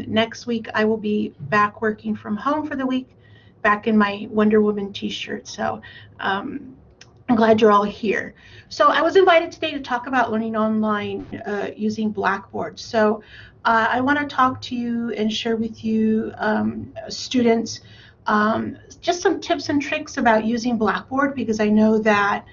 Next week, I will be back working from home for the week, back in my Wonder Woman t-shirt. So I'm glad you're all here. So I was invited today to talk about learning online using Blackboard. So I want to talk to you and share with you, students, just some tips and tricks about using Blackboard, because I know that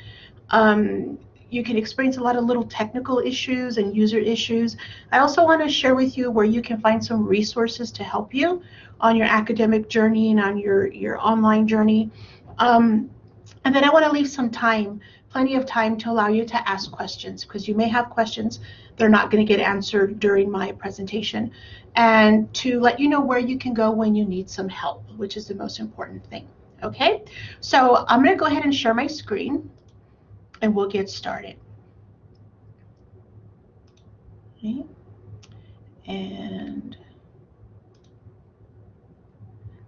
you can experience a lot of little technical issues and user issues. I also want to share with you where you can find some resources to help you on your academic journey and on your online journey. And then I want to leave some time, plenty of time, to allow you to ask questions, because you may have questions that are not going to get answered during my presentation, and to let you know where you can go when you need some help, which is the most important thing. Okay, so I'm going to go ahead and share my screen, and we'll get started. Okay. And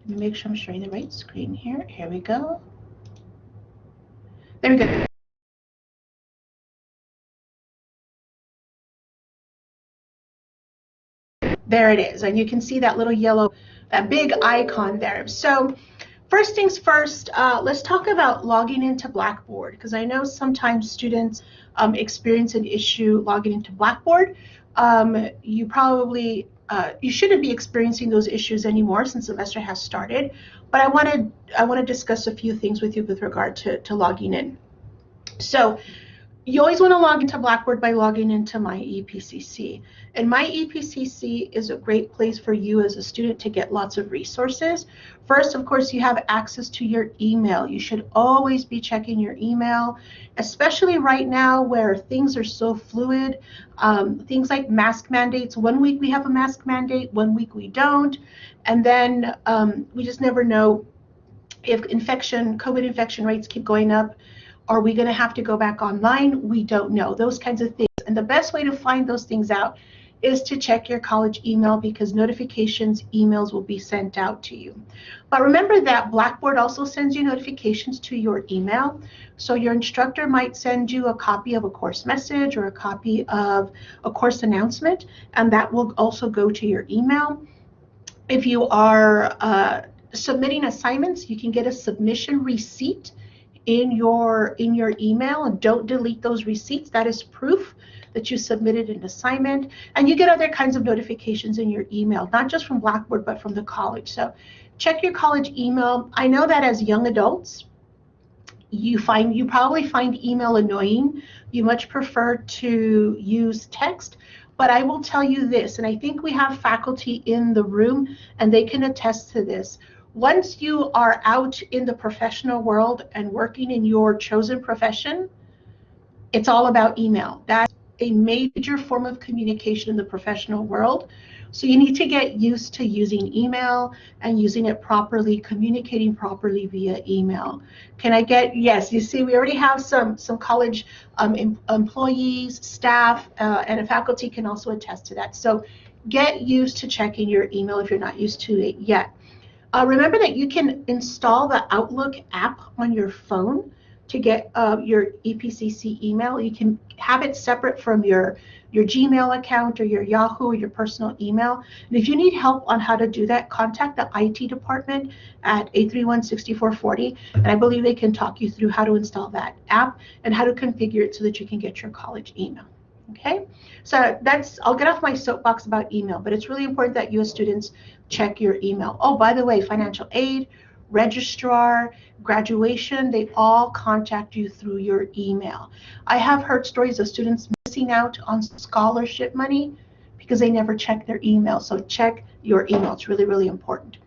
let me make sure I'm sharing the right screen here. Here we go. There we go. There it is, and you can see that little yellow, that big icon there. So first things first, let's talk about logging into Blackboard, because I know sometimes students experience an issue logging into Blackboard. You probably, you shouldn't be experiencing those issues anymore since the semester has started, but I want to discuss a few things with you with regard to logging in. So you always want to log into Blackboard by logging into My EPCC. And My EPCC is a great place for you as a student to get lots of resources. First, of course, you have access to your email. You should always be checking your email, especially right now where things are so fluid. Things like mask mandates. 1 week we have a mask mandate, 1 week we don't. And then we just never know if COVID infection rates keep going up. Are we going to have to go back online? We don't know. Those kinds of things. And the best way to find those things out is to check your college email, because notifications, emails will be sent out to you. But remember that Blackboard also sends you notifications to your email. So your instructor might send you a copy of a course message or a copy of a course announcement, and that will also go to your email. If you are submitting assignments, you can get a submission receipt in your email, and don't delete those receipts. That is proof that you submitted an assignment. And you get other kinds of notifications in your email, not just from Blackboard, but from the college. So check your college email. I know that as young adults, you probably find email annoying. You much prefer to use text. But I will tell you this, and I think we have faculty in the room, and they can attest to this. Once you are out in the professional world and working in your chosen profession, it's all about email. That's a major form of communication in the professional world. So you need to get used to using email and using it properly, communicating properly via email. Can I get, yes, you see we already have some college employees, staff, and faculty can also attest to that. So get used to checking your email if you're not used to it yet. Remember that you can install the Outlook app on your phone to get your EPCC email. You can have it separate from your Gmail account or your Yahoo or your personal email. And if you need help on how to do that, contact the IT department at 831-6440, and I believe they can talk you through how to install that app and how to configure it so that you can get your college email. Okay, so I'll get off my soapbox about email, but it's really important that you as students check your email. Oh, by the way, financial aid, registrar, graduation, they all contact you through your email. I have heard stories of students missing out on scholarship money because they never check their email. So check your email. It's really, really important.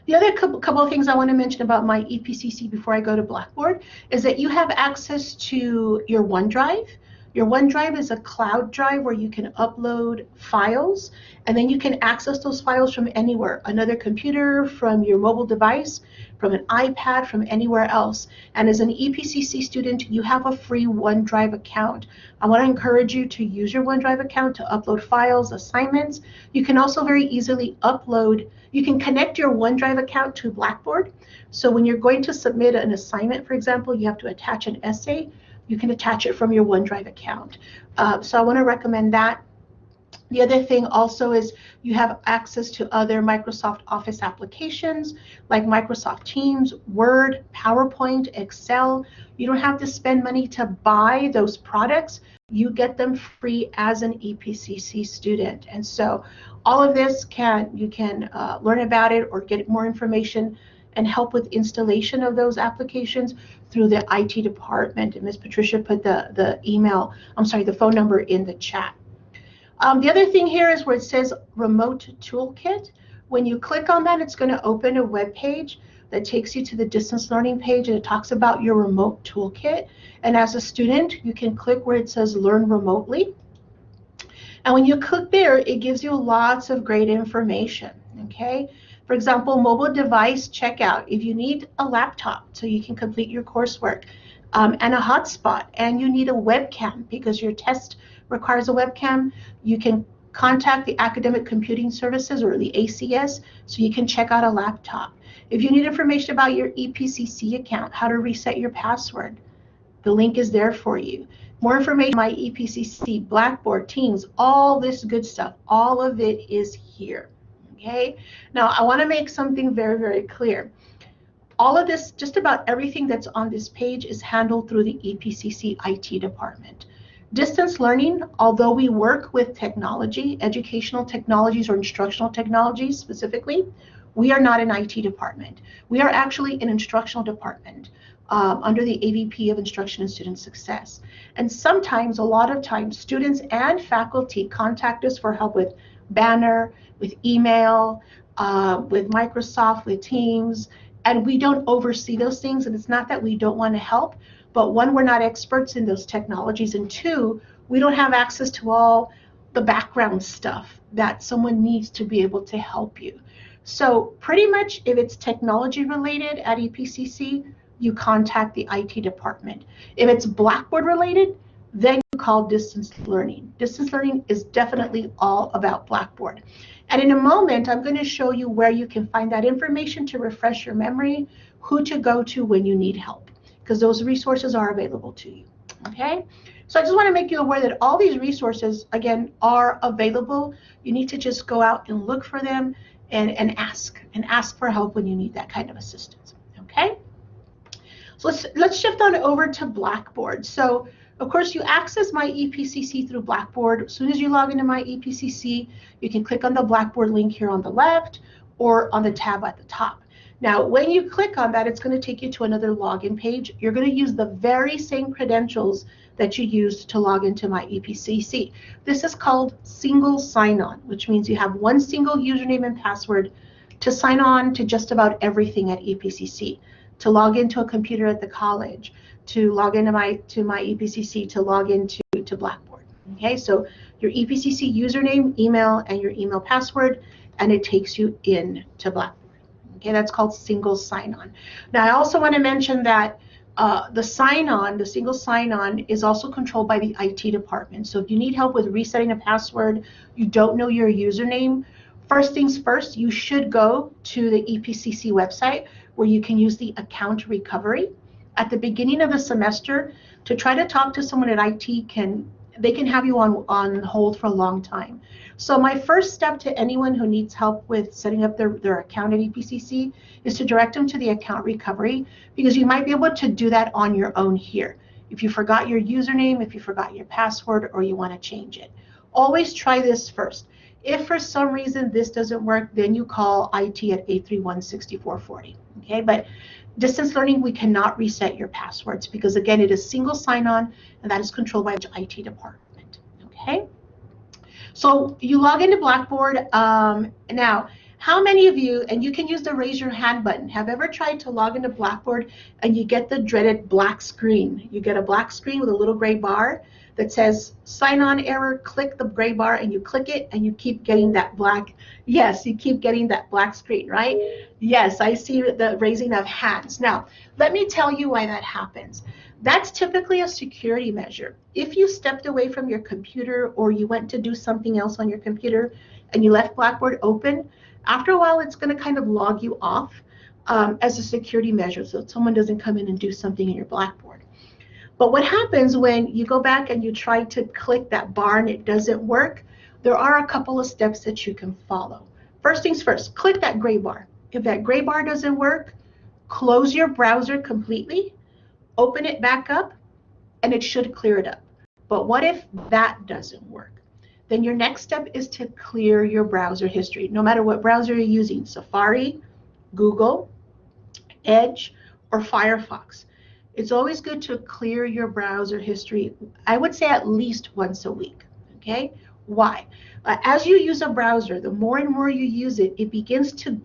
The other couple of things I want to mention about My EPCC before I go to Blackboard is that you have access to your OneDrive. Your OneDrive is a cloud drive where you can upload files, and then you can access those files from anywhere, another computer, from your mobile device, from an iPad, from anywhere else. And as an EPCC student, you have a free OneDrive account. I want to encourage you to use your OneDrive account to upload files, assignments. You can also very easily you can connect your OneDrive account to Blackboard. So when you're going to submit an assignment, for example, you have to attach an essay, you can attach it from your OneDrive account. So I want to recommend that. The other thing also is you have access to other Microsoft Office applications like Microsoft Teams, Word, PowerPoint, Excel. You don't have to spend money to buy those products. You get them free as an EPCC student. And so all of this you can learn about it or get more information and help with installation of those applications through the IT department. And Ms. Patricia put the phone number in the chat. The other thing here is where it says Remote Toolkit. When you click on that, it's going to open a web page that takes you to the distance learning page, and it talks about your remote toolkit. And as a student, you can click where it says Learn Remotely. And when you click there, it gives you lots of great information, okay? For example, mobile device checkout. If you need a laptop so you can complete your coursework, and a hotspot, and you need a webcam because your test requires a webcam, you can contact the Academic Computing Services or the ACS so you can check out a laptop. If you need information about your EPCC account, how to reset your password, the link is there for you. More information on my EPCC, Blackboard, Teams, all this good stuff, all of it is here, okay? Now, I want to make something very, very clear. All of this, just about everything that's on this page is handled through the EPCC IT department. Distance learning, although we work with technology, educational technologies or instructional technologies specifically, we are not an IT department. We are actually an instructional department under the AVP of Instruction and Student Success. And sometimes, a lot of times, students and faculty contact us for help with Banner, with email, with Microsoft, with Teams, and we don't oversee those things. And it's not that we don't want to help, but one, we're not experts in those technologies, and two, we don't have access to all the background stuff that someone needs to be able to help you. So pretty much if it's technology related at EPCC, you contact the IT department. If it's Blackboard related, then you call distance learning. Distance learning is definitely all about Blackboard. And in a moment, I'm going to show you where you can find that information to refresh your memory, who to go to when you need help, because those resources are available to you, okay? So I just want to make you aware that all these resources, again, are available. You need to just go out and look for them and ask for help when you need that kind of assistance, okay? So let's shift on over to Blackboard. So of course, you access my EPCC through Blackboard. As soon as you log into my EPCC, you can click on the Blackboard link here on the left or on the tab at the top. Now, when you click on that, it's going to take you to another login page. You're going to use the very same credentials that you used to log into my EPCC. This is called single sign-on, which means you have one single username and password to sign on to just about everything at EPCC, to log into a computer at the college, to log into my EPCC, to log into Blackboard. Okay, so your EPCC username, email, and your email password, and it takes you in to Blackboard. Okay, that's called single sign-on. Now, I also want to mention that the sign-on, the single sign-on, is also controlled by the IT department. So if you need help with resetting a password, you don't know your username, first things first, you should go to the EPCC website where you can use the account recovery. At the beginning of the semester, to try to talk to someone at IT, they can have you on hold for a long time. So my first step to anyone who needs help with setting up their account at EPCC is to direct them to the account recovery, because you might be able to do that on your own here. If you forgot your username, if you forgot your password, or you want to change it. Always try this first. If for some reason this doesn't work, then you call IT at 831-6440. Okay, but distance learning, we cannot reset your passwords because, again, it is single sign-on, and that is controlled by the IT department. Okay, so you log into Blackboard. Now, how many of you, and you can use the raise your hand button, have ever tried to log into Blackboard and you get the dreaded black screen? You get a black screen with a little gray bar that says sign on error, click the gray bar, and you click it and you keep getting that black, yes, you keep getting that black screen, right? Yes, I see the raising of hands. Now, let me tell you why that happens. That's typically a security measure. If you stepped away from your computer or you went to do something else on your computer and you left Blackboard open, after a while it's going to kind of log you off as a security measure so that someone doesn't come in and do something in your Blackboard. But what happens when you go back and you try to click that bar and it doesn't work, there are a couple of steps that you can follow. First things first, click that gray bar. If that gray bar doesn't work, close your browser completely, open it back up, and it should clear it up. But what if that doesn't work? Then your next step is to clear your browser history, no matter what browser you're using, Safari, Google, Edge, or Firefox. It's always good to clear your browser history, I would say at least once a week, okay? Why? As you use a browser, the more and more you use it, it begins to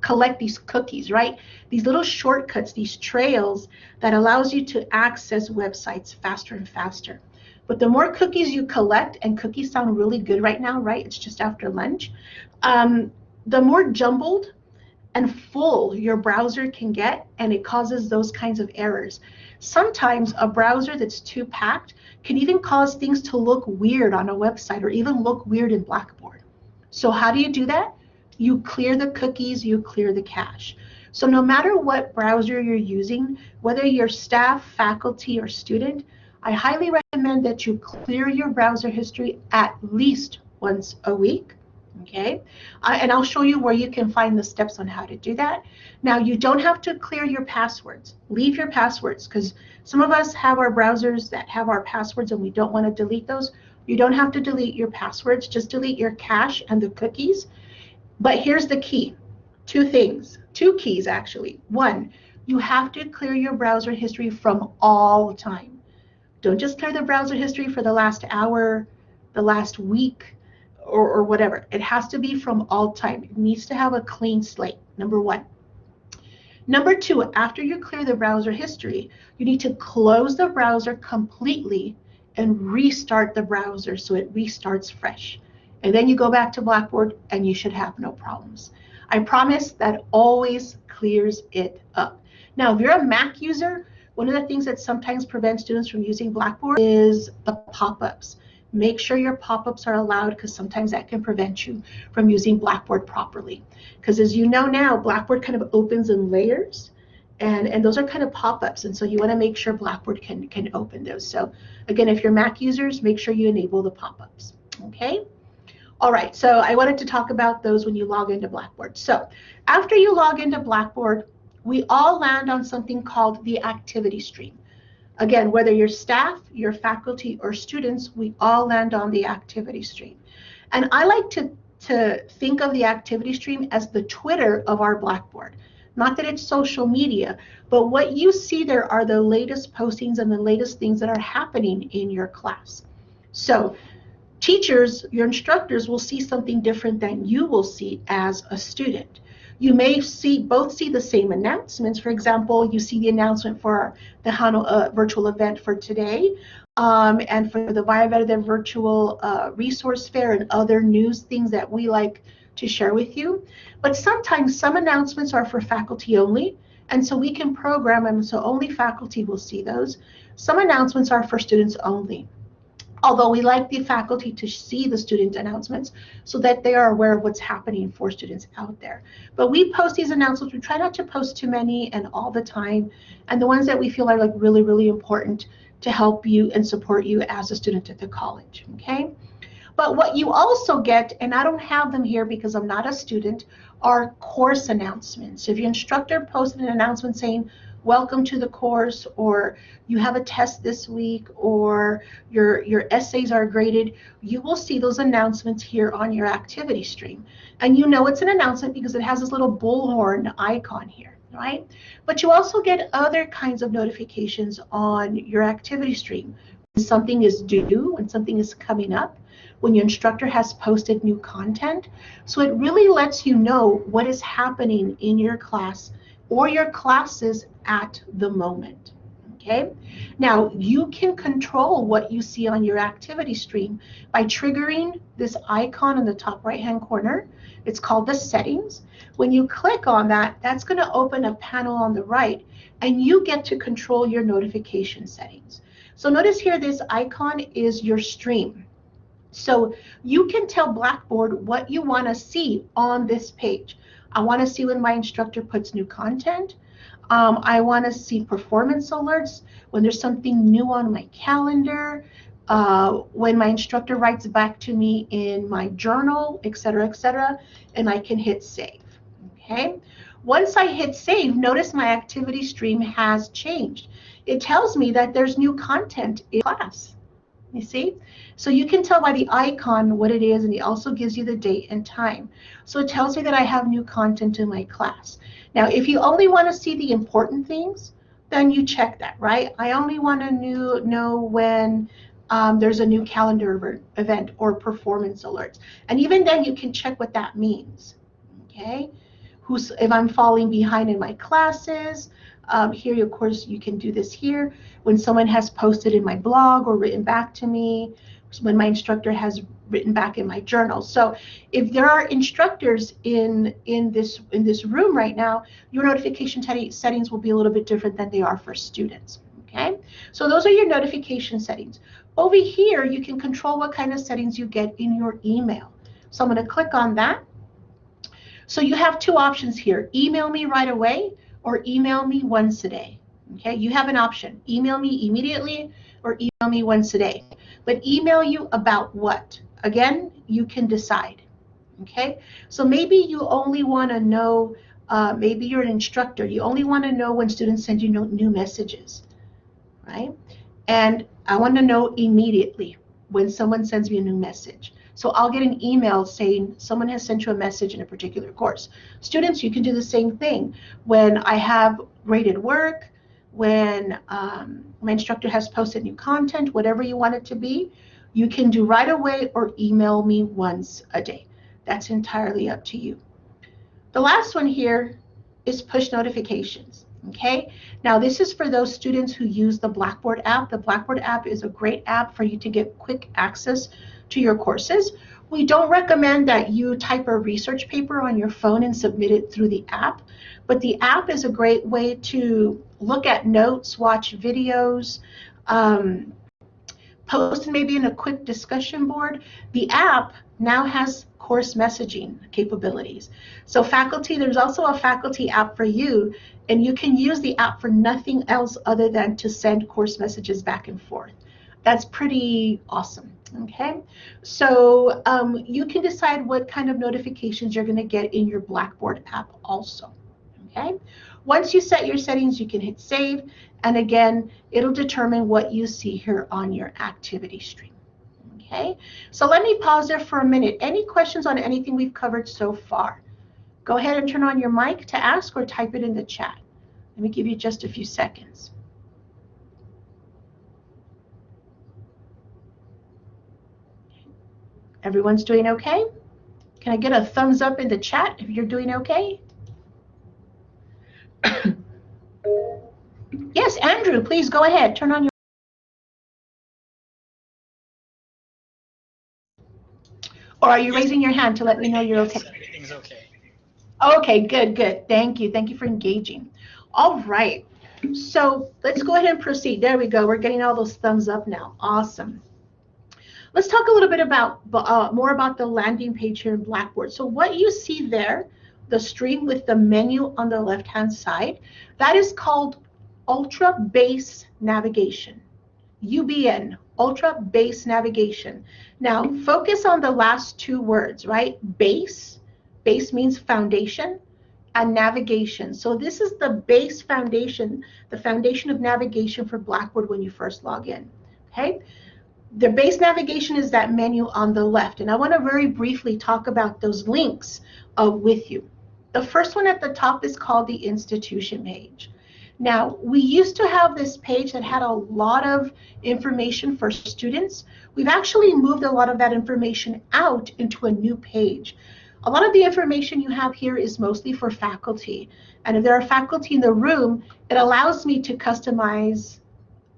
collect these cookies, right? These little shortcuts, these trails that allows you to access websites faster and faster. But the more cookies you collect, and cookies sound really good right now, right? It's just after lunch. The more jumbled and full your browser can get, and it causes those kinds of errors. Sometimes a browser that's too packed can even cause things to look weird on a website or even look weird in Blackboard. So how do you do that? You clear the cookies, you clear the cache. So no matter what browser you're using, whether you're staff, faculty, or student, I highly recommend that you clear your browser history at least once a week. Okay, and I'll show you where you can find the steps on how to do that. Now, you don't have to clear your passwords. Leave your passwords, because some of us have our browsers that have our passwords and we don't want to delete those. You don't have to delete your passwords, just delete your cache and the cookies. But here's the key, two keys actually. One, you have to clear your browser history from all time. Don't just clear the browser history for the last hour, the last week, or whatever. It has to be from all time. It needs to have a clean slate, number one. Number two, after you clear the browser history, you need to close the browser completely and restart the browser so it restarts fresh. And then you go back to Blackboard and you should have no problems. I promise that always clears it up. Now, if you're a Mac user, one of the things that sometimes prevents students from using Blackboard is the pop-ups. Make sure your pop-ups are allowed, because sometimes that can prevent you from using Blackboard properly. Because as you know now, Blackboard kind of opens in layers, and those are kind of pop-ups, and so you want to make sure Blackboard can open those. So again, if you're Mac users, make sure you enable the pop-ups, okay? All right, so I wanted to talk about those when you log into Blackboard. So after you log into Blackboard, we all land on something called the activity stream. Again, whether you're staff, you're faculty, or students, we all land on the activity stream. And I like to think of the activity stream as the Twitter of our Blackboard. Not that it's social media, but what you see there are the latest postings and the latest things that are happening in your class. So teachers, your instructors, will see something different than you will see as a student. You may both see the same announcements. For example, you see the announcement for the virtual event for today, and for the Biovetted virtual resource fair and other news things that we like to share with you. But sometimes some announcements are for faculty only, and so we can program them so only faculty will see those. Some announcements are for students only, although we like the faculty to see the student announcements so that they are aware of what's happening for students out there. But we post these announcements. We try not to post too many and all the time, and the ones that we feel are like really, really important to help you and support you as a student at the college, okay? But what you also get, and I don't have them here because I'm not a student, are course announcements. If your instructor posted an announcement saying, welcome to the course, or you have a test this week, or your essays are graded, you will see those announcements here on your activity stream. And you know it's an announcement because it has this little bullhorn icon here, right? But you also get other kinds of notifications on your activity stream. When something is due, when something is coming up, when your instructor has posted new content. So it really lets you know what is happening in your class or your classes at the moment, okay? Now, you can control what you see on your activity stream by triggering this icon in the top right-hand corner. It's called the settings. When you click on that, that's going to open a panel on the right, and you get to control your notification settings. So notice here, this icon is your stream. So you can tell Blackboard what you want to see on this page. I want to see when my instructor puts new content. I want to see performance alerts when there's something new on my calendar. when my instructor writes back to me in my journal, etc., and I can hit save. Okay. Once I hit save, notice my activity stream has changed. It tells me that there's new content in class. You see? So you can tell by the icon what it is, and it also gives you the date and time. So it tells me that I have new content in my class. Now, if you only want to see the important things, then you check that, right? I only want to know when there's a new calendar event or performance alerts. And even then, you can check what that means, okay? If I'm falling behind in my classes. Here, of course, you can do this here. When someone has posted in my blog or written back to me, when my instructor has written back in my journal. So if there are instructors in this room right now, your notification settings will be a little bit different than they are for students. Okay, so those are your notification settings. Over here, you can control what kind of settings you get in your email. So I'm going to click on that. So you have two options here: email me right away or email me once a day. Okay, you have an option: email me immediately or email me once a day. But email you about what? Again, you can decide. Okay, so maybe you only want to know, maybe you're an instructor, you only want to know when students send you new messages, right? And I want to know immediately when someone sends me a new message. So I'll get an email saying someone has sent you a message in a particular course. Students, you can do the same thing. When I have graded work, when my instructor has posted new content, whatever you want it to be, you can do right away or email me once a day. That's entirely up to you. The last one here is push notifications. Okay, now this is for those students who use the Blackboard app. The Blackboard app is a great app for you to get quick access to your courses. We don't recommend that you type a research paper on your phone and submit it through the app, but the app is a great way to look at notes, watch videos, post maybe in a quick discussion board. The app now has course messaging capabilities. So faculty, there's also a faculty app for you, and you can use the app for nothing else other than to send course messages back and forth. That's pretty awesome. Okay, so you can decide what kind of notifications you're going to get in your Blackboard app also. Okay, once you set your settings, you can hit save, and again, it'll determine what you see here on your activity stream. Okay, so let me pause there for a minute. Any questions on anything we've covered so far? Go ahead and turn on your mic to ask or type it in the chat. Let me give you just a few seconds. Everyone's doing okay? Can I get a thumbs up in the chat if you're doing okay? Yes, Andrew, please go ahead. Turn on your. Or are you raising your hand to let me know you're okay? Yes, everything's okay. Okay, good, good. Thank you. Thank you for engaging. All right. So let's go ahead and proceed. There we go. We're getting all those thumbs up now. Awesome. Let's talk a little bit about more about the landing page here in Blackboard. So what you see there, the stream with the menu on the left-hand side, that is called Ultra Base Navigation. UBN, Ultra Base Navigation. Now, focus on the last two words, right? Base, base means foundation, and navigation. So this is the base foundation, the foundation of navigation for Blackboard when you first log in, okay? The base navigation is that menu on the left, and I want to very briefly talk about those links with you. The first one at the top is called the institution page. Now, we used to have this page that had a lot of information for students. We've actually moved a lot of that information out into a new page. A lot of the information you have here is mostly for faculty, and if there are faculty in the room, it allows me to customize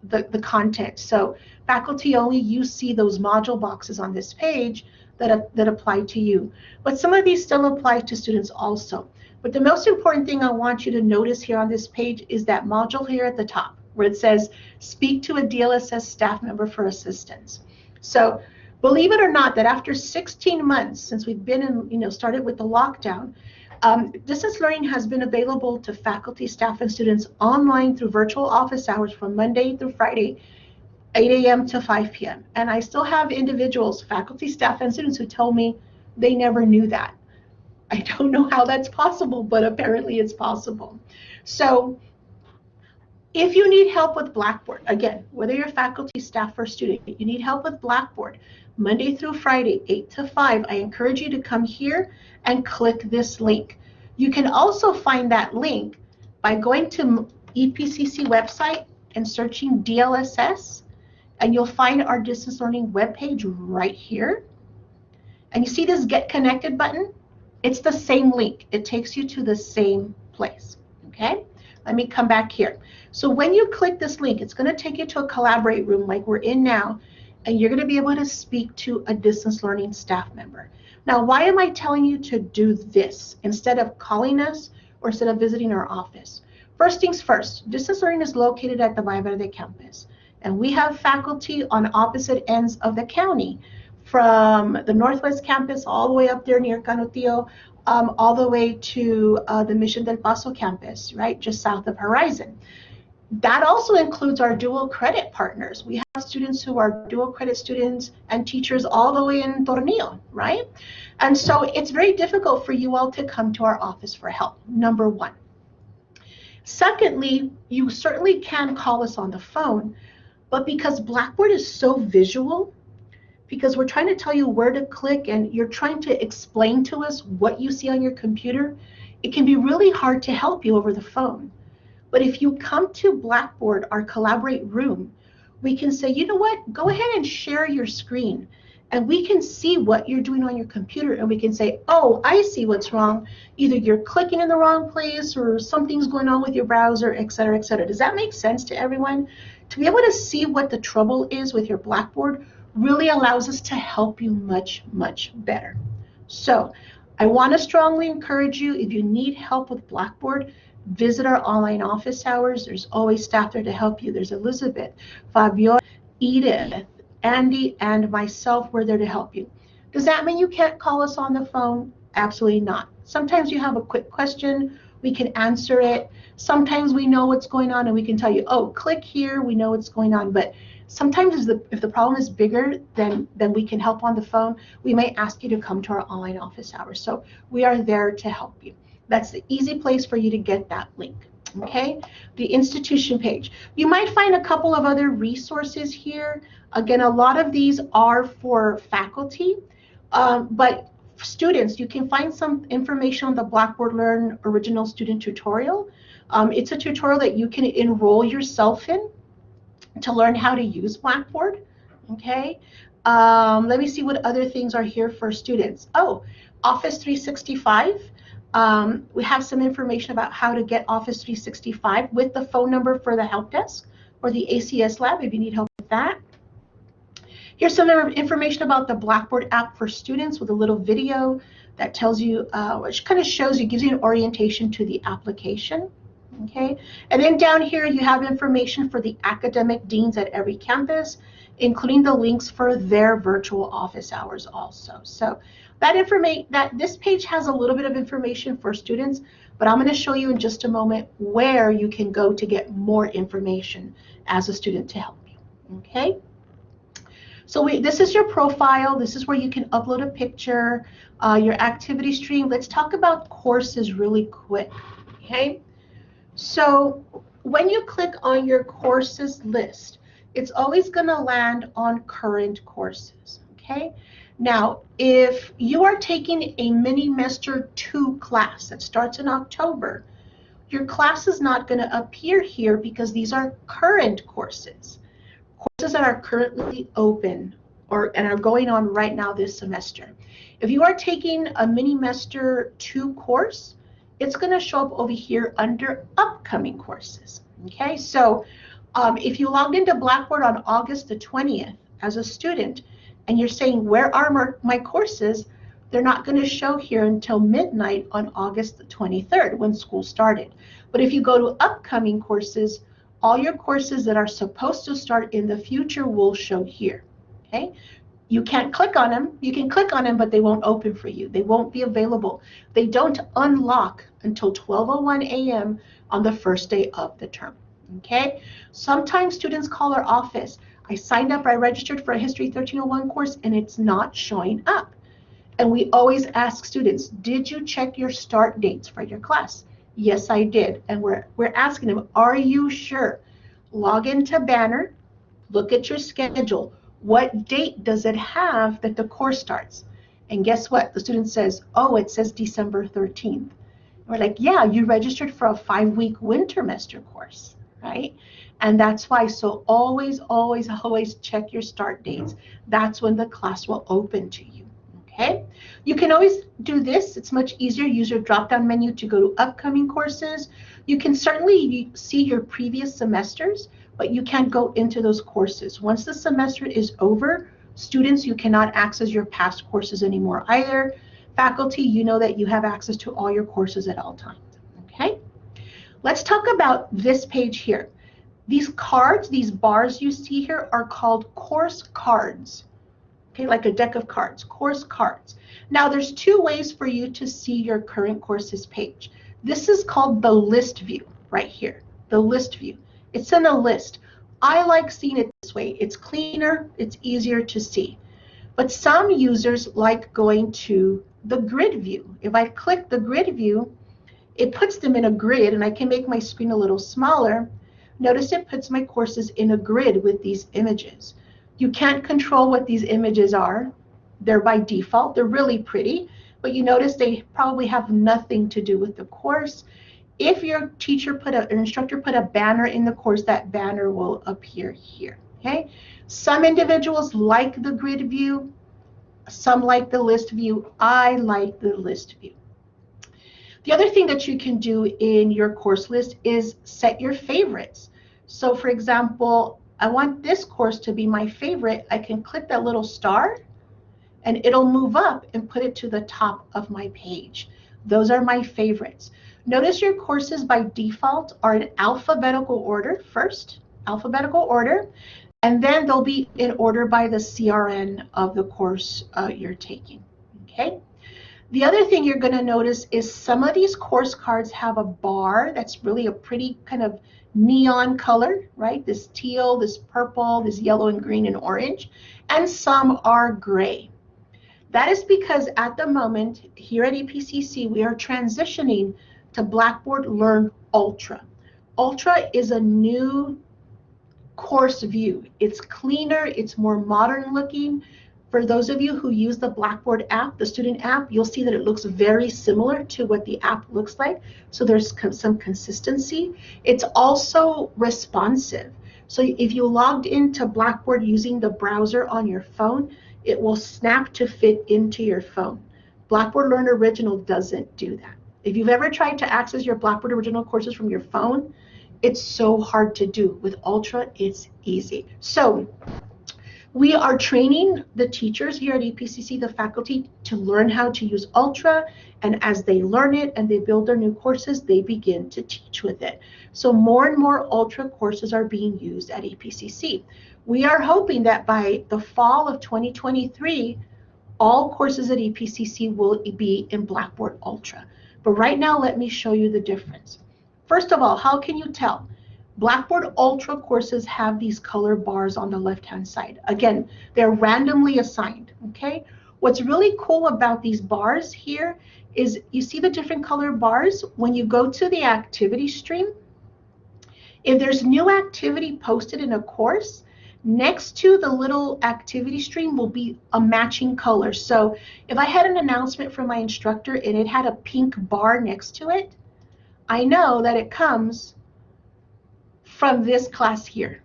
the content. So faculty only, you see those module boxes on this page that apply to you. But some of these still apply to students also. But the most important thing I want you to notice here on this page is that module here at the top where it says speak to a DLSS staff member for assistance. So believe it or not that after 16 months since we've been in, started with the lockdown, distance learning has been available to faculty, staff, and students online through virtual office hours from Monday through Friday 8 a.m. to 5 p.m. And I still have individuals, faculty, staff, and students who tell me they never knew that. I don't know how that's possible, but apparently it's possible. So if you need help with Blackboard, again, whether you're faculty, staff, or student, you need help with Blackboard, Monday through Friday, 8 to 5, I encourage you to come here and click this link. You can also find that link by going to EPCC website and searching DLSS, and you'll find our distance learning webpage right here. And you see this Get Connected button? It's the same link. It takes you to the same place, okay? Let me come back here. So when you click this link, it's going to take you to a Collaborate room like we're in now, and you're going to be able to speak to a distance learning staff member. Now, why am I telling you to do this instead of calling us or instead of visiting our office? First things first, distance learning is located at the Valle Verde campus, and we have faculty on opposite ends of the county, from the Northwest campus all the way up there near Canutillo, all the way to the Mission del Paso campus, right, just south of Horizon. That also includes our dual credit partners. We have students who are dual credit students and teachers all the way in Tornillo, right? And so it's very difficult for you all to come to our office for help, number one. Secondly, you certainly can call us on the phone, but because Blackboard is so visual, because we're trying to tell you where to click and you're trying to explain to us what you see on your computer, it can be really hard to help you over the phone. But if you come to Blackboard, our Collaborate room, we can say, you know what, go ahead and share your screen. And we can see what you're doing on your computer, and we can say, oh, I see what's wrong. Either you're clicking in the wrong place or something's going on with your browser, et cetera, et cetera. Does that make sense to everyone? To be able to see what the trouble is with your Blackboard really allows us to help you much, much better. So I want to strongly encourage you, if you need help with Blackboard, visit our online office hours. There's always staff there to help you. There's Elizabeth, Fabiola, Edith, Andy, and myself. We're there to help you. Does that mean you can't call us on the phone? Absolutely not. Sometimes you have a quick question, we can answer it. Sometimes we know what's going on and we can tell you, oh, click here, we know what's going on. But sometimes if the problem is bigger than we can help on the phone, we may ask you to come to our online office hours. So we are there to help you. That's the easy place for you to get that link. Okay, the institution page. You might find a couple of other resources here. Again, a lot of these are for faculty, but students, you can find some information on the Blackboard Learn Original Student Tutorial. It's a tutorial that you can enroll yourself in to learn how to use Blackboard. Okay, let me see what other things are here for students. Oh, Office 365. We have some information about how to get Office 365 with the phone number for the help desk or the ACS lab if you need help with that. Here's some information about the Blackboard app for students with a little video that tells you, which kind of shows you, gives you an orientation to the application. Okay, and then down here you have information for the academic deans at every campus, including the links for their virtual office hours also. So this page has a little bit of information for students, but I'm going to show you in just a moment where you can go to get more information as a student to help you. Okay, so this is your profile. This is where you can upload a picture, your activity stream. Let's talk about courses really quick. Okay, so when you click on your courses list, it's always going to land on current courses. Okay, now if you are taking a mini-mester 2 class that starts in October, your class is not going to appear here because these are current courses that are currently open and are going on right now this semester. If you are taking a mini-mester 2 course, it's going to show up over here under upcoming courses. Okay, so if you logged into Blackboard on August the 20th as a student and you're saying, where are my courses? They're not going to show here until midnight on August the 23rd when school started. But if you go to upcoming courses, all your courses that are supposed to start in the future will show here. Okay, you can't click on them. You can click on them, but they won't open for you. They won't be available. They don't unlock until 12:01 a.m. on the first day of the term. Okay, sometimes students call our office. I signed up, I registered for a History 1301 course, and it's not showing up. And we always ask students, did you check your start dates for your class? Yes, I did. And we're asking them, are you sure? Log into Banner, look at your schedule. What date does it have that the course starts? And guess what? The student says, oh, it says December 13th. We're like, yeah, you registered for a 5-week wintermester course, right? And that's why, so always, always, always check your start dates. That's when the class will open to you, okay? You can always do this. It's much easier. Use your drop-down menu to go to upcoming courses. You can certainly see your previous semesters, but you can't go into those courses. Once the semester is over, students, you cannot access your past courses anymore either. Faculty, you know that you have access to all your courses at all times, okay? Let's talk about this page here. These cards, these bars you see here are called course cards, okay, like a deck of cards, course cards. Now, there's 2 ways for you to see your current courses page. This is called the list view right here, the list view. It's in a list. I like seeing it this way. It's cleaner, it's easier to see. But some users like going to the grid view. If I click the grid view, it puts them in a grid, and I can make my screen a little smaller. Notice it puts my courses in a grid with these images. You can't control what these images are. They're by default. They're really pretty, but you notice they probably have nothing to do with the course. If your teacher an instructor put a banner in the course, that banner will appear here, okay? Some individuals like the grid view. Some like the list view. I like the list view. The other thing that you can do in your course list is set your favorites. So for example, I want this course to be my favorite. I can click that little star and it'll move up and put it to the top of my page. Those are my favorites. Notice your courses by default are in alphabetical order first, alphabetical order, and then they'll be in order by the CRN of the course you're taking, okay? The other thing you're going to notice is some of these course cards have a bar that's really a pretty kind of neon color, right? This teal, this purple, this yellow and green and orange, and some are gray. That is because at the moment here at EPCC, we are transitioning to Blackboard Learn Ultra. Ultra is a new course view. It's cleaner, it's more modern looking. For those of you who use the Blackboard app, the student app, you'll see that it looks very similar to what the app looks like. So there's some consistency. It's also responsive. So if you logged into Blackboard using the browser on your phone, it will snap to fit into your phone. Blackboard Learn Original doesn't do that. If you've ever tried to access your Blackboard Original courses from your phone, it's so hard to do. With Ultra, it's easy. So we are training the teachers here at EPCC, the faculty, to learn how to use Ultra, and as they learn it and they build their new courses, they begin to teach with it. So more and more Ultra courses are being used at EPCC. We are hoping that by the fall of 2023, all courses at EPCC will be in Blackboard Ultra. But right now, let me show you the difference. First of all, how can you tell? Blackboard Ultra courses have these color bars on the left-hand side. Again, they're randomly assigned, okay? What's really cool about these bars here is you see the different color bars. When you go to the activity stream, if there's new activity posted in a course, next to the little activity stream will be a matching color. So if I had an announcement from my instructor and it had a pink bar next to it, I know that it comes from this class here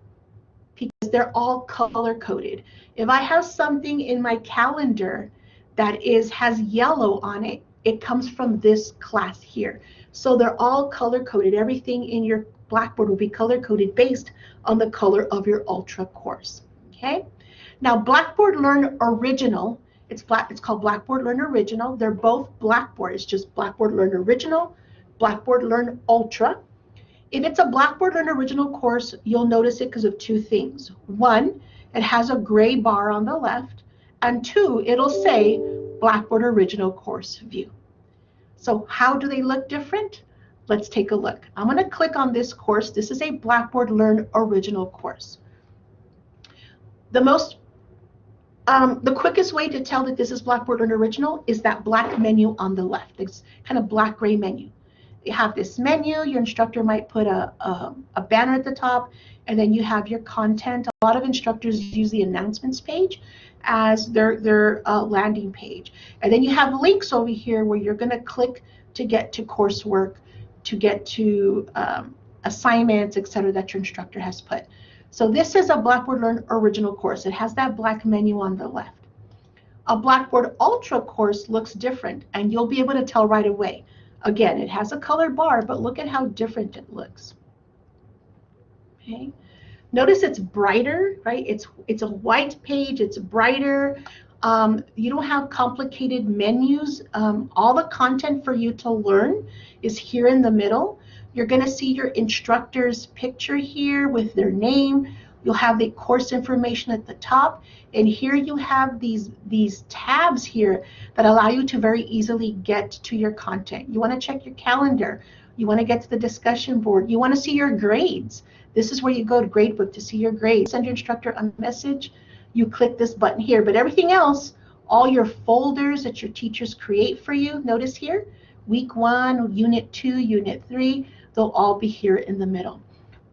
because they're all color coded. If I have something in my calendar that has yellow on it, it comes from this class here. So they're all color coded. Everything in your Blackboard will be color coded based on the color of your Ultra course. Okay. Now Blackboard Learn Original, it's called Blackboard Learn Original. They're both Blackboard. It's just Blackboard Learn Original, Blackboard Learn Ultra. If it's a Blackboard Learn Original course, you'll notice it because of 2 things. 1, it has a gray bar on the left, and 2, it'll say Blackboard Original Course View. So how do they look different? Let's take a look. I'm going to click on this course. This is a Blackboard Learn Original course. The most the quickest way to tell that this is Blackboard Learn Original is that black menu on the left. It's kind of black gray menu. You have this menu, your instructor might put a banner at the top, and then you have your content. A lot of instructors use the announcements page as their landing page. And then you have links over here where you're going to click to get to coursework, to get to assignments, etc., that your instructor has put. So this is a Blackboard Learn Original course. It has that black menu on the left. A Blackboard Ultra course looks different, and you'll be able to tell right away. Again, it has a colored bar, but look at how different it looks. Okay. Notice it's brighter, right? It's a white page, it's brighter. You don't have complicated menus. All the content for you to learn is here in the middle. You're going to see your instructor's picture here with their name. You'll have the course information at the top. And here you have these tabs here that allow you to very easily get to your content. You want to check your calendar. You want to get to the discussion board. You want to see your grades. This is where you go to Gradebook to see your grades. Send your instructor a message. You click this button here. But everything else, all your folders that your teachers create for you, notice here, Week 1, Unit 2, Unit 3, they'll all be here in the middle.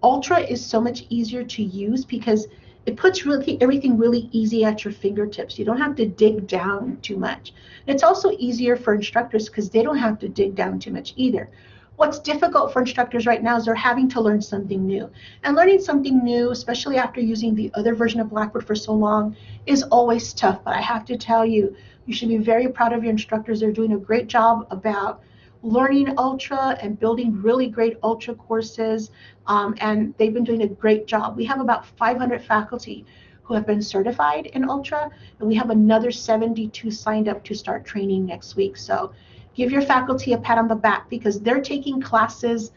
Ultra is so much easier to use because it puts everything really easy at your fingertips. You don't have to dig down too much. It's also easier for instructors because they don't have to dig down too much either. What's difficult for instructors right now is they're having to learn something new. And learning something new, especially after using the other version of Blackboard for so long, is always tough. But I have to tell you, you should be very proud of your instructors. They're doing a great job about learning Ultra and building really great Ultra courses, and they've been doing a great job. We have about 500 faculty who have been certified in Ultra, and we have another 72 signed up to start training next week. So give your faculty a pat on the back because they're taking classes,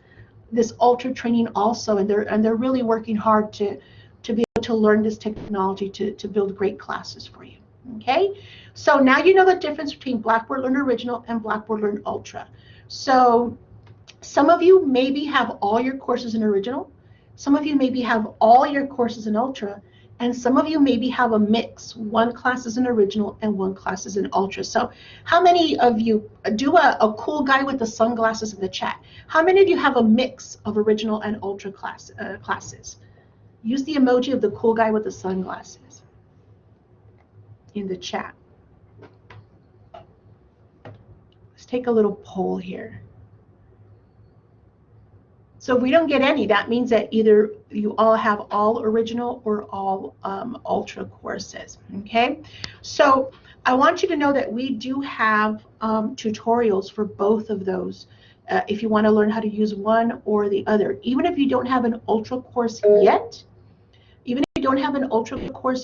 this Ultra training also, and they're really working hard to be able to learn this technology to build great classes for you. Okay, so now you know the difference between Blackboard Learn Original and Blackboard Learn Ultra. So some of you maybe have all your courses in Original, some of you maybe have all your courses in Ultra, and some of you maybe have a mix. One class is in Original and one class is in Ultra. So how many of you, do a cool guy with the sunglasses in the chat, how many of you have a mix of Original and Ultra classes? Use the emoji of the cool guy with the sunglasses in the chat. Let's take a little poll here. So if we don't get any, that means that either you all have all Original or all Ultra courses, okay? So I want you to know that we do have tutorials for both of those if you want to learn how to use one or the other. Even if you don't have an Ultra course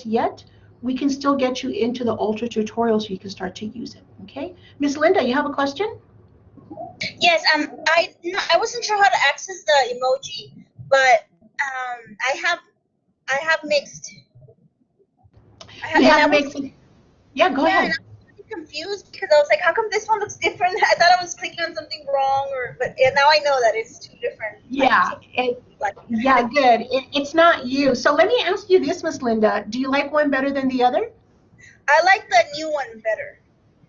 yet, we can still get you into the Ultra tutorial so you can start to use it, okay? Miss Linda, you have a question? Yes, I wasn't sure how to access the emoji, but I have mixed. Yeah, go ahead. And I was really confused because I was like, how come this one looks different? I thought I was clicking on something wrong, but now I know that it's two different. Yeah, yeah, good. It's not you. So let me ask you this, Miss Linda. Do you like one better than the other? I like the new one better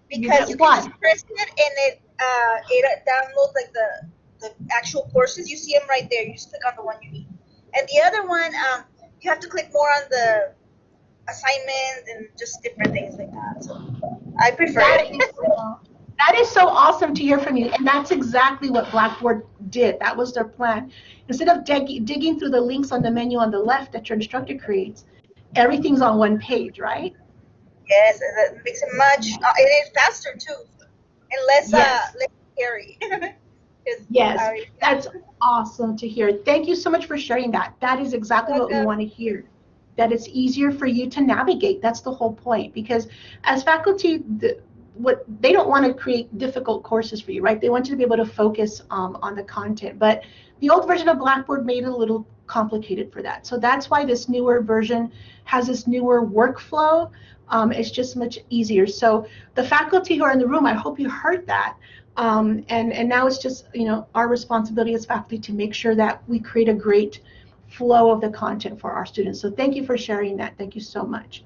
because you can just press it and it downloads like the actual courses. You see them right there. You just click on the one you need. And the other one, you have to click more on the assignments and just different things like that. So I prefer it. That is so awesome to hear from you. And that's exactly what Blackboard did. That was their plan. Instead of digging through the links on the menu on the left that your instructor creates, everything's on one page, right? Yes, and it makes it much, and it's faster too, and less scary. Yes, that's awesome to hear. Thank you so much for sharing that. That is exactly what we want to hear. That it's easier for you to navigate. That's the whole point. Because as faculty, they don't want to create difficult courses for you, right? They want you to be able to focus on the content. But the old version of Blackboard made it a little complicated for that. So that's why this newer version has this newer workflow. It's just much easier. So the faculty who are in the room, I hope you heard that. And now it's just, our responsibility as faculty to make sure that we create a great flow of the content for our students. So thank you for sharing that. Thank you so much.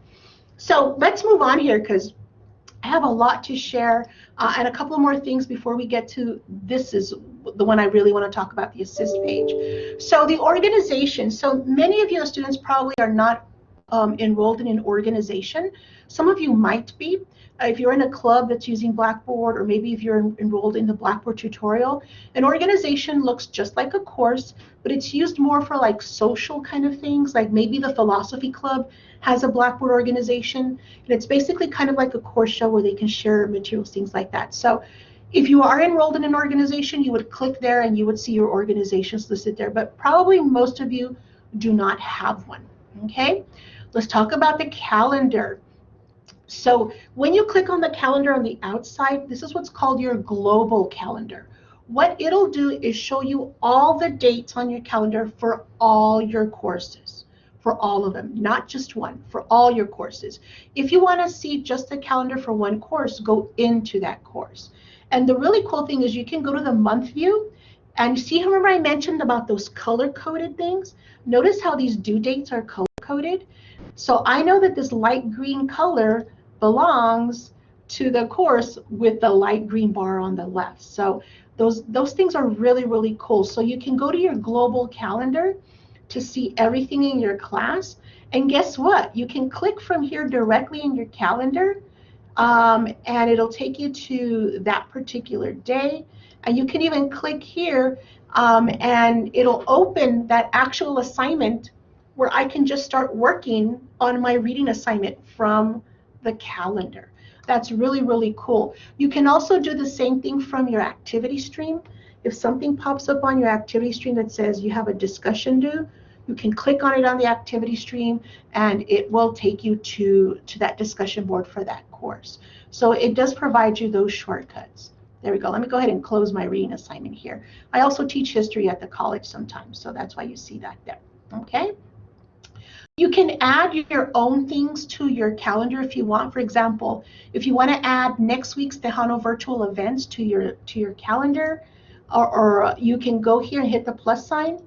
So let's move on here because I have a lot to share and a couple more things before we get to this is the one I really want to talk about, the assist page. So the organization. So many of you students probably are not enrolled in an organization. Some of you might be. If you're in a club that's using Blackboard, or maybe if you're enrolled in the Blackboard tutorial, an organization looks just like a course, but it's used more for like social kind of things, like maybe the philosophy club has a Blackboard organization, and it's basically kind of like a course show where they can share materials, things like that. So if you are enrolled in an organization, you would click there and you would see your organizations listed there, but probably most of you do not have one, okay? Let's talk about the calendar. So when you click on the calendar on the outside, this is what's called your global calendar. What it'll do is show you all the dates on your calendar for all your courses, for all of them, not just one, for all your courses. If you want to see just the calendar for one course, go into that course. And the really cool thing is you can go to the month view and see, remember I mentioned about those color-coded things? Notice how these due dates are color-coded. So I know that this light green color belongs to the course with the light green bar on the left. So those things are really, really cool. So you can go to your global calendar to see everything in your class. And guess what? You can click from here directly in your calendar, and it'll take you to that particular day. And you can even click here, and it'll open that actual assignment where I can just start working on my reading assignment from the calendar. That's really, really cool. You can also do the same thing from your activity stream. If something pops up on your activity stream that says you have a discussion due, you can click on it on the activity stream and it will take you to that discussion board for that course. So it does provide you those shortcuts. There we go. Let me go ahead and close my reading assignment here. I also teach history at the college sometimes, so that's why you see that there. Okay. You can add your own things to your calendar if you want. For example, if you want to add next week's Tejano virtual events to your calendar, or you can go here and hit the plus sign,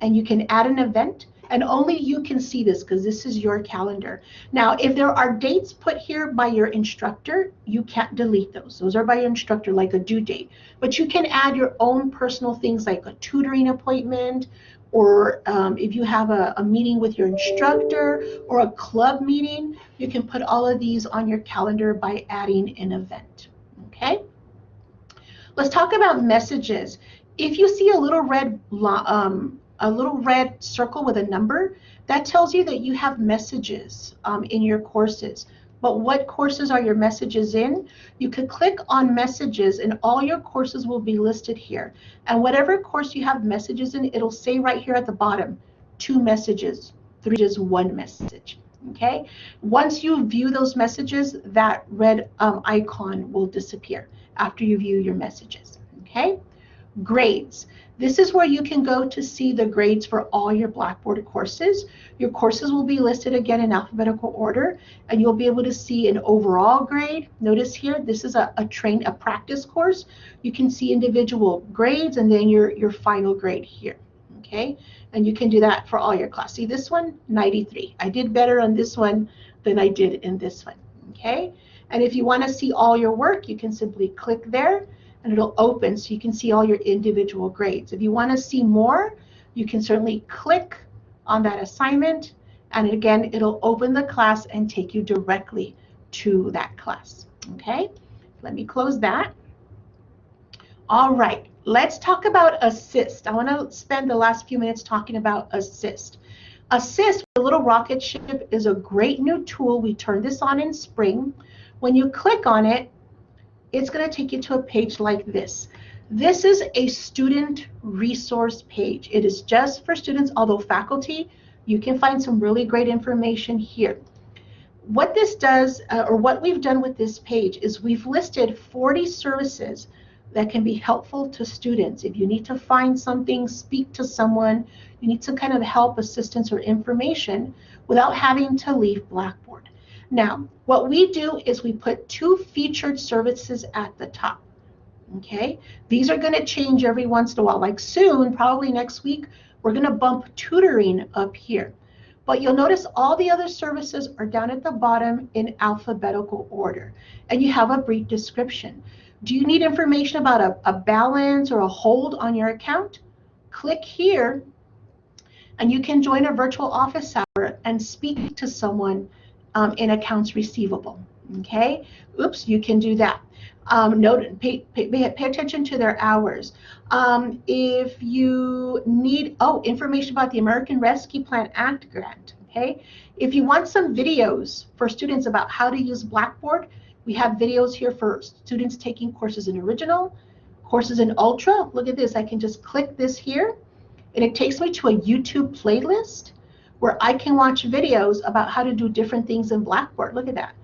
and you can add an event, and only you can see this because this is your calendar. Now, if there are dates put here by your instructor, you can't delete those. Those are by your instructor, like a due date. But you can add your own personal things like a tutoring appointment, or if you have a meeting with your instructor or a club meeting, you can put all of these on your calendar by adding an event, okay? Let's talk about messages. If you see a little red circle with a number, that tells you that you have messages in your courses. But what courses are your messages in? You could click on messages and all your courses will be listed here. And whatever course you have messages in, it'll say right here at the bottom, 2 messages, 3 messages, 1 message. Okay? Once you view those messages, that red icon will disappear after you view your messages. Okay? Grades. This is where you can go to see the grades for all your Blackboard courses. Your courses will be listed again in alphabetical order, and you'll be able to see an overall grade. Notice here, this is a practice course. You can see individual grades and then your final grade here, okay? And you can do that for all your class. See this one, 93. I did better on this one than I did in this one, okay? And if you want to see all your work, you can simply click there, and it'll open so you can see all your individual grades. If you want to see more, you can certainly click on that assignment, and again, it'll open the class and take you directly to that class. Okay, let me close that. All right, let's talk about assist. I want to spend the last few minutes talking about assist. Assist, the little rocket ship, is a great new tool. We turned this on in spring. When you click on it, it's going to take you to a page like this. This is a student resource page. It is just for students, although faculty, you can find some really great information here. What this does, or what we've done with this page, is we've listed 40 services that can be helpful to students. If you need to find something, speak to someone, you need some kind of help, assistance, or information without having to leave Blackboard. Now, what we do is we put 2 featured services at the top, okay? These are going to change every once in a while. Like soon, probably next week, We're going to bump tutoring up here. But you'll notice all the other services are down at the bottom in alphabetical order. And you have a brief description. Do you need information about a balance or a hold on your account? Click here and you can join a virtual office hour and speak to someone in accounts receivable. Okay, oops, you can do that. Pay attention to their hours. If you need, information about the American Rescue Plan Act grant, okay? If you want some videos for students about how to use Blackboard, we have videos here for students taking courses in Original, courses in Ultra. Look at this, I can just click this here, and it takes me to a YouTube playlist where I can watch videos about how to do different things in Blackboard. Look at that.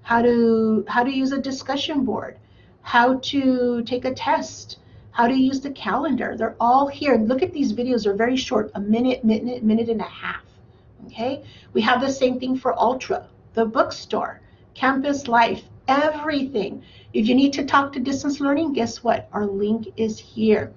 How to use a discussion board, how to take a test, how to use the calendar. They're all here. And look at these videos, they're very short, a minute and a half. Okay, we have the same thing for Ultra, the bookstore, campus life, everything. If you need to talk to distance learning, guess what? Our link is here.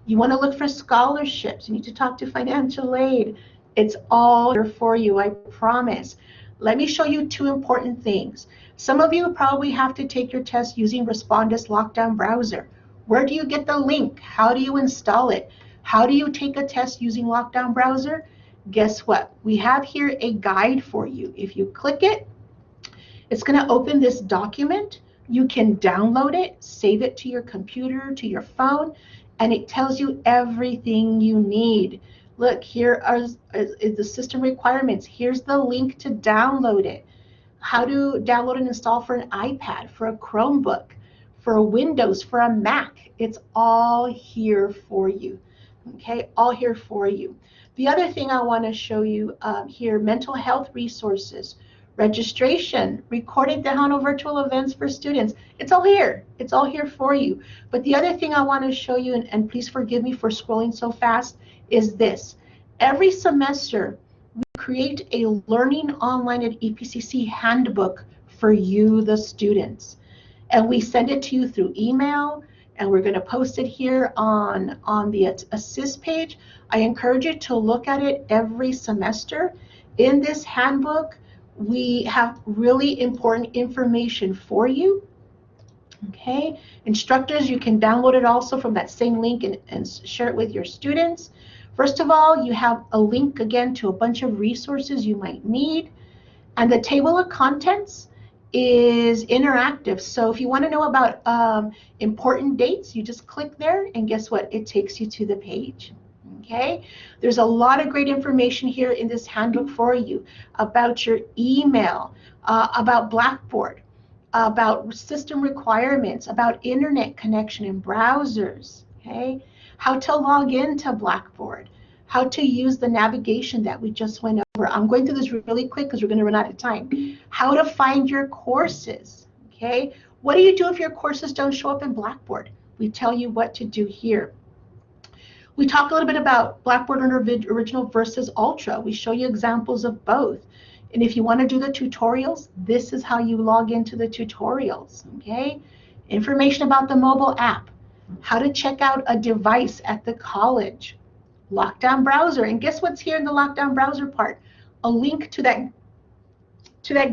You want to look for scholarships, you need to talk to financial aid. It's all here for you, I promise. Let me show you two important things. Some of you probably have to take your test using Respondus Lockdown Browser. Where do you get the link? How do you install it? How do you take a test using Lockdown Browser? Guess what? We have here a guide for you. If you click it, it's going to open this document. You can download it, save it to your computer, to your phone, and it tells you everything you need. Look, here is the system requirements. Here's the link to download it. How to download and install for an iPad, for a Chromebook, for a Windows, for a Mac. It's all here for you. Okay, all here for you. The other thing I want to show you here, mental health resources, registration, recorded Tejano virtual events for students. It's all here. It's all here for you. But the other thing I want to show you, and please forgive me for scrolling so fast, is this. Every semester, we create a Learning Online at EPCC handbook for you, the students. And we send it to you through email, and we're going to post it here on the Assist page. I encourage you to look at it every semester. In this handbook, we have really important information for you. Okay, instructors, you can download it also from that same link and share it with your students. First of all, you have a link again to a bunch of resources you might need. And the table of contents is interactive. So if you want to know about important dates, you just click there and guess what? It takes you to the page. Okay, there's a lot of great information here in this handbook for you about your email, about Blackboard, about system requirements, about internet connection and browsers, okay? How to log into Blackboard, how to use the navigation that we just went over. I'm going through this really quick because we're going to run out of time. How to find your courses, okay? What do you do if your courses don't show up in Blackboard? We tell you what to do here. We talk a little bit about Blackboard Original versus Ultra. We show you examples of both. And if you want to do the tutorials, this is how you log into the tutorials, okay? Information about the mobile app, how to check out a device at the college, lockdown browser. And guess what's here in the lockdown browser part? A link to that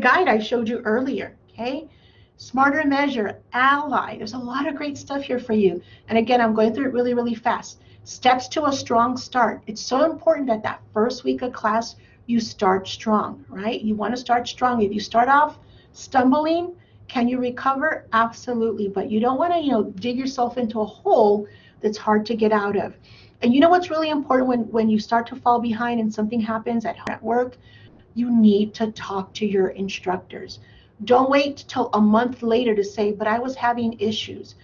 guide I showed you earlier, okay? Smarter Measure, Ally. There's a lot of great stuff here for you. And again, I'm going through it really, really fast. Steps to a strong start. It's so important that that first week of class, you start strong, right? You want to start strong. If you start off stumbling, can you recover? Absolutely. But you don't want to, dig yourself into a hole that's hard to get out of. And you know what's really important when you start to fall behind and something happens at work? You need to talk to your instructors. Don't wait till a month later to say, but I was having issues.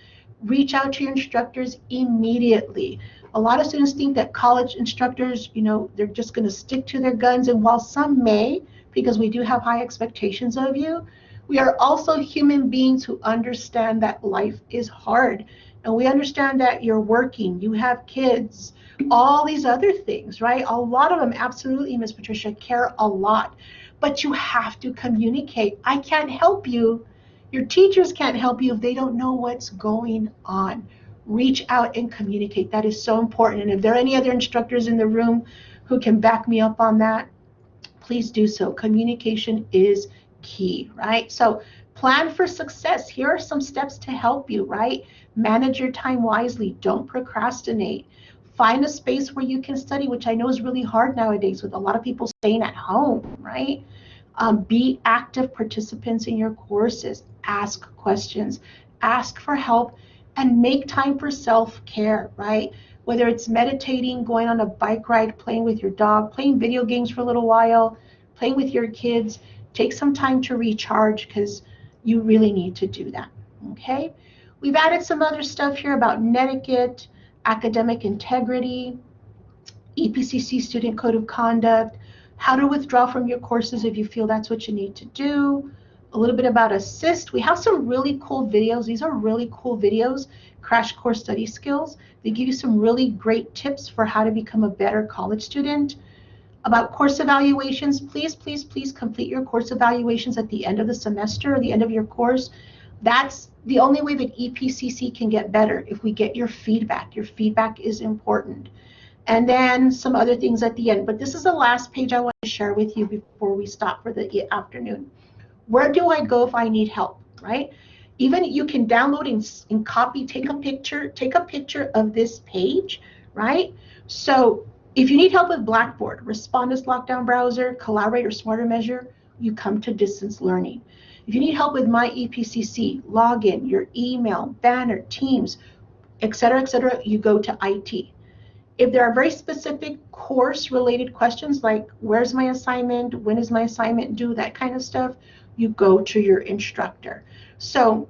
Reach out to your instructors immediately. A lot of students think that college instructors, they're just going to stick to their guns. And while some may, because we do have high expectations of you, we are also human beings who understand that life is hard. And we understand that you're working, you have kids, all these other things, right? A lot of them, absolutely, Miss Patricia, care a lot. But you have to communicate. I can't help you. Your teachers can't help you if they don't know what's going on. reach out and communicate. That is so important. And if there are any other instructors in the room who can back me up on that, please do so. Communication is key, right? So plan for success. Here are some steps to help you, right? Manage your time wisely. Don't procrastinate. Find a space where you can study, which I know is really hard nowadays with a lot of people staying at home, right? Be active participants in your courses. Ask questions. Ask for help and make time for self-care, right? Whether it's meditating, going on a bike ride, playing with your dog, playing video games for a little while, playing with your kids, take some time to recharge because you really need to do that, okay? We've added some other stuff here about netiquette, academic integrity, EPCC student code of conduct, how to withdraw from your courses if you feel that's what you need to do, a little bit about assist. We have some really cool videos. These are really cool videos, crash course study skills. They give you some really great tips for how to become a better college student. About course evaluations, please, please, please complete your course evaluations at the end of the semester or the end of your course. That's the only way that EPCC can get better, if we get your feedback. Your feedback is important. And then some other things at the end. But this is the last page I want to share with you before we stop for the afternoon. Where do I go if I need help, right? Even you can download and copy, take a picture of this page, right? So if you need help with Blackboard, Respondus Lockdown Browser, Collaborate, or Smarter Measure, you come to distance learning. If you need help with My EPCC, login, your email, banner, Teams, et cetera, you go to IT. If there are very specific course-related questions like where's my assignment, when is my assignment due, that kind of stuff, you go to your instructor. So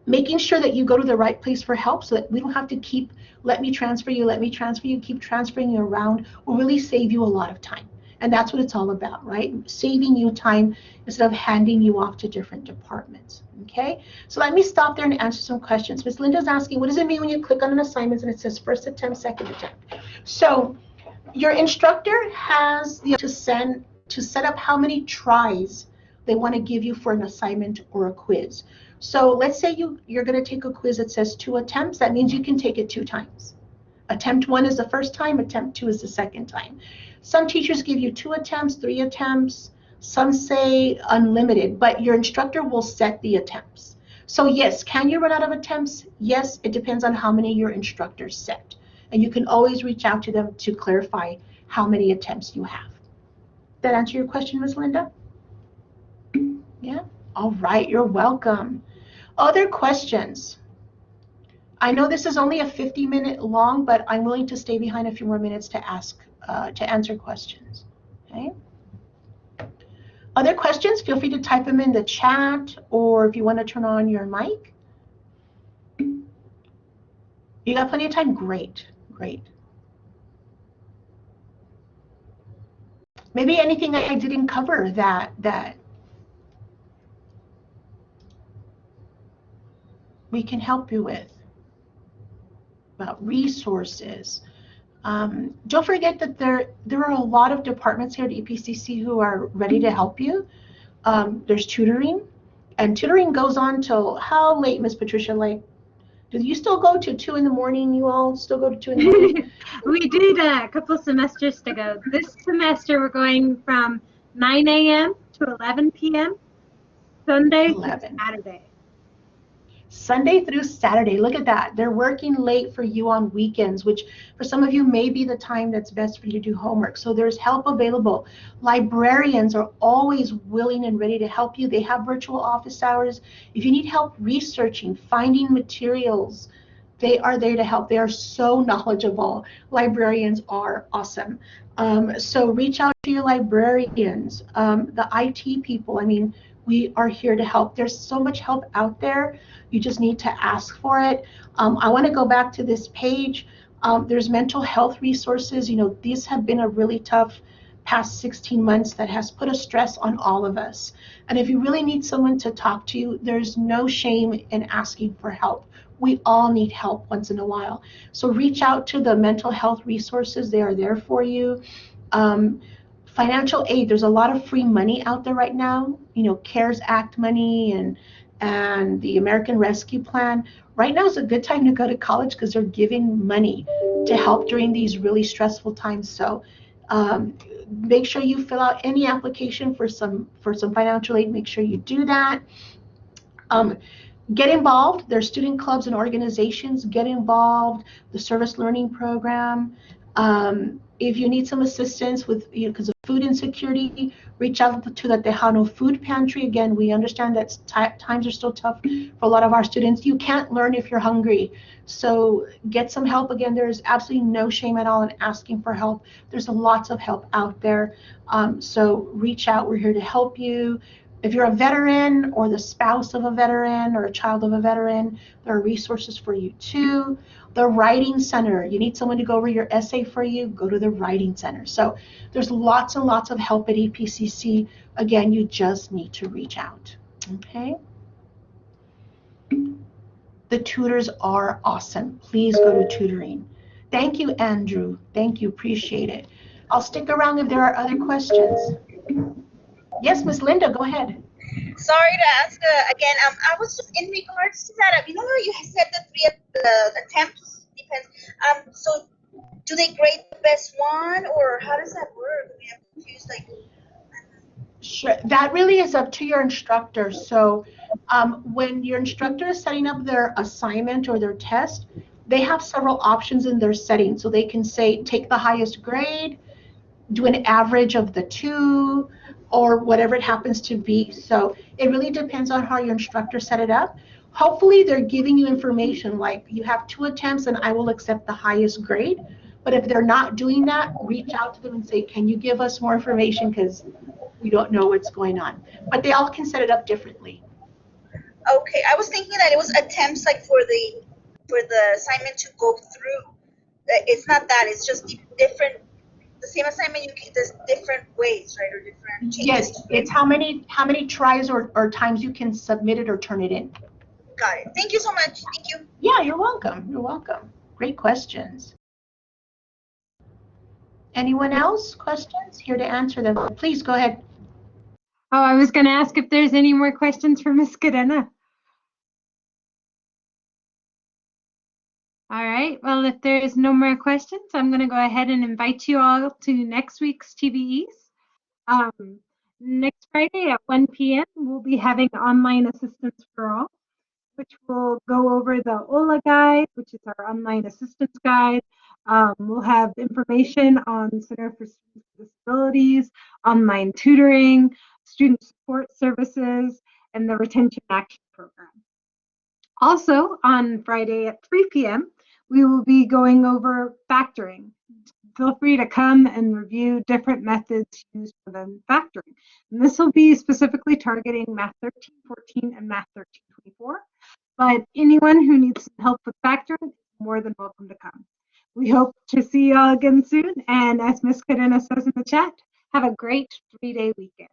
making sure that you go to the right place for help so that we don't have to keep, let me transfer you, keep transferring you around, will really save you a lot of time. And that's what it's all about, right? Saving you time instead of handing you off to different departments, okay? So let me stop there and answer some questions. Ms. Linda's asking, what does it mean when you click on an assignment and it says first attempt, second attempt? So your instructor has the to set up how many tries they want to give you for an assignment or a quiz. So let's say you're going to take a quiz that says 2 attempts. That means you can take it 2 times. Attempt 1 is the first time, attempt 2 is the second time. Some teachers give you 2 attempts, 3 attempts. Some say unlimited, but your instructor will set the attempts. So yes, can you run out of attempts? Yes, it depends on how many your instructor set. And you can always reach out to them to clarify how many attempts you have. Did that answer your question, Ms. Linda? Yeah? All right, you're welcome. Other questions? I know this is only a 50-minute long, but I'm willing to stay behind a few more minutes to answer questions. Okay. Other questions? Feel free to type them in the chat, or if you want to turn on your mic. You got plenty of time? Great, great. Maybe anything I didn't cover that we can help you with, about resources. Don't forget that there are a lot of departments here at EPCC who are ready to help you. There's tutoring, and tutoring goes on till how late, Miss Patricia? Like, do you still go to 2 in the morning? You all still go to 2 in the morning? We did a couple semesters ago. This semester we're going from 9 a.m. to 11 p.m. Sunday through Saturday. Sunday through Saturday. Look at that. They're working late for you on weekends, which for some of you may be the time that's best for you to do homework. So there's help available. Librarians are always willing and ready to help you. They have virtual office hours. If you need help researching, finding materials, they are there to help. They are so knowledgeable. Librarians are awesome. So reach out to your librarians, the IT people. I mean, we are here to help. There's so much help out there. You just need to ask for it. I want to go back to this page. There's mental health resources. You know, these have been a really tough past 16 months that has put a stress on all of us. And if you really need someone to talk to you, there's no shame in asking for help. We all need help once in a while. So reach out to the mental health resources. They are there for you. Financial aid, there's a lot of free money out there right now, you know, CARES Act money and and the American Rescue Plan. Right now is a good time to go to college because they're giving money to help during these really stressful times. So make sure you fill out any application for some financial aid. Make sure you do that. Get involved. There's student clubs and organizations. Get involved. The service learning program. If you need some assistance with, because of food insecurity, reach out to the Tejano Food Pantry. Again, we understand that times are still tough for a lot of our students. You can't learn if you're hungry. So get some help. Again, there's absolutely no shame at all in asking for help. There's lots of help out there. So reach out. We're here to help you. If you're a veteran or the spouse of a veteran or a child of a veteran, there are resources for you too. The Writing Center, you need someone to go over your essay for you, go to the Writing Center. So there's lots and lots of help at EPCC. Again, you just need to reach out, okay? The tutors are awesome. Please go to tutoring. Thank you, Andrew. Thank you, appreciate it. I'll stick around if there are other questions. Yes, Miss Linda, go ahead. Sorry to ask again. I was just in regards to that. You know, you said the 3 attempts depends. So do they grade the best one, or how does that work? I mean, I'm confused. Like, sure, that really is up to your instructor. So when your instructor is setting up their assignment or their test, they have several options in their setting. So they can say, take the highest grade, do an average of the two, or whatever it happens to be. So it really depends on how your instructor set it up. Hopefully they're giving you information like you have 2 attempts and I will accept the highest grade. But if they're not doing that, reach out to them and say, can you give us more information because we don't know what's going on. But they all can set it up differently. okay, I was thinking that it was attempts like for the assignment to go through. It's not that. It's just different. The same assignment, there's different ways, right, or different changes. Yes, it's how many tries or times you can submit it or turn it in. Got it. Thank you so much. Thank you. Yeah, you're welcome. You're welcome. Great questions. Anyone else? Questions? Here to answer them. Please go ahead. Oh, I was going to ask if there's any more questions for Ms. Cadena. All right, well, if there's no more questions, I'm going to go ahead and invite you all to next week's TVEs. Next Friday at 1 p.m., we'll be having online assistance for all, which will go over the OLA guide, which is our online assistance guide. We'll have information on Center for Students with Disabilities, online tutoring, student support services, and the Retention Action Program. Also, on Friday at 3 p.m., we will be going over factoring. Feel free to come and review different methods used for the factoring. And this will be specifically targeting Math 1314 and Math 1324. But anyone who needs some help with factoring is more than welcome to come. We hope to see you all again soon. And as Ms. Cadena says in the chat, have a great 3-day weekend.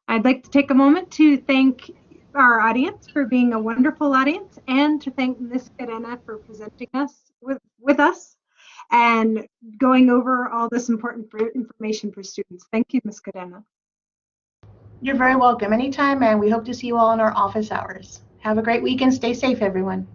I'd like to take a moment to thank our audience for being a wonderful audience and to thank Ms. Cadena for presenting us with us and going over all this important information for students. Thank you, Ms. Cadena. You're very welcome anytime, and we hope to see you all in our office hours. Have a great weekend. Stay safe, everyone.